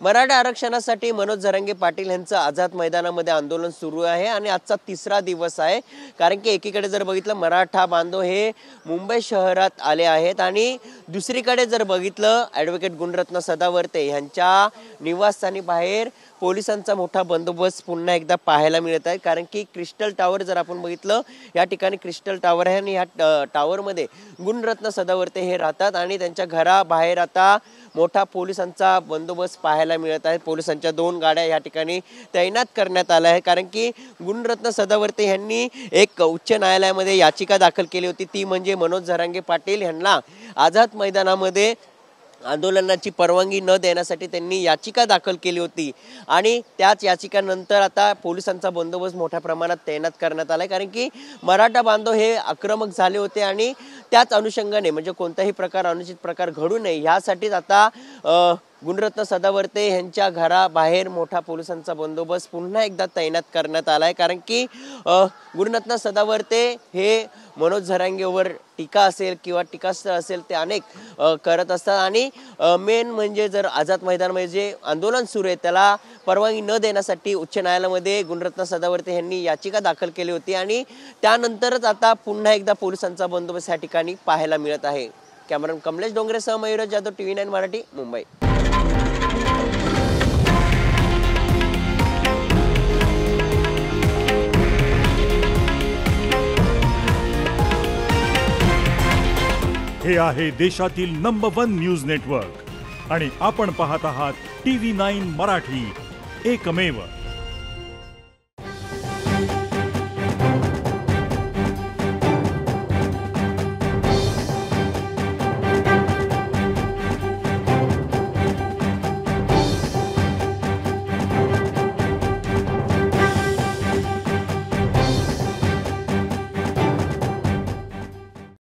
मराठा आरक्षणासाठी मनोज जरांगे पाटील यांचं आझाद मैदानामध्ये आंदोलन सुरू आहे आणि आजचा तिसरा दिवस आहे। कारण की एकीकडे जर बघितलं मराठा बांधव हे मुंबई शहरात आले आहेत आणि दुसरीकडे जर बघितलं ॲडव्होकेट गुणरत्न सदावर्ते यांच्या निवासस्थानी बाहेर पोलिसांचा मोठा बंदोबस्त पुन्हा एकदा पाहायला मिळत आहे। कारण की क्रिस्टल टावर जर आपण बघितलं या ठिकाणी क्रिस्टल टावर आहे आणि या टावरमध्ये गुणरत्न सदावर्ते हे राहतात आणि त्यांच्या घराबाहेर आता मोठा पोलिसांचा बंदोबस्त पाहायला मिळत आहे। पोलिसांच्या 2 गाड्या या ठिकाणी तैनात करण्यात आल्या आहे। कारण की गुणरत्न सदावर्ते यांनी एक उच्च न्यायालयामध्ये याचिका दाखल केली होती, ती म्हणजे मनोज जरांगे पाटील यांना आझाद मैदानामध्ये आंदोलनाची परवानगी न देण्यासाठी त्यांनी याचिका दाखल केली होती आणि त्याच याचिकानंतर आता पोलिसांचा बंदोबस्त मोठ्या प्रमाणात तैनात करण्यात आलाय। कारण की मराठा बांधव हे आक्रमक झाले होते आणि त्याच अनुषंगाने म्हणजे कोणताही प्रकार अनुचित प्रकार घडू नये यासाठीच आता गुणरत्न सदावर्ते यांच्या घराबाहेर मोठा पोलिसांचा बंदोबस्त पुन्हा एकदा तैनात करण्यात आलाय। कारण की गुणरत्न सदावर्ते हे मनोज जरांगेवर टीका असेल किंवा टीकास्त्र असेल ते अनेक करत असतात आणि मेन म्हणजे जर आझाद मैदानामध्ये जे आंदोलन सुरू आहे त्याला परवानगी न देण्यासाठी उच्च न्यायालयामध्ये गुणरत्न सदावर्ते यांनी याचिका दाखल केली होती आणि त्यानंतरच आता पुन्हा एकदा पोलिसांचा बंदोबस्त या ठिकाणी पाहायला मिळत आहे। कॅमेरामन कमलेश डोंगरेसह मयूर जाधव, TV9 मराठी, मुंबई। हे आहे देशातील नंबर 1 न्यूज नेटवर्क आणि आपण पाहत आहात TV9 मराठी, एकमेव।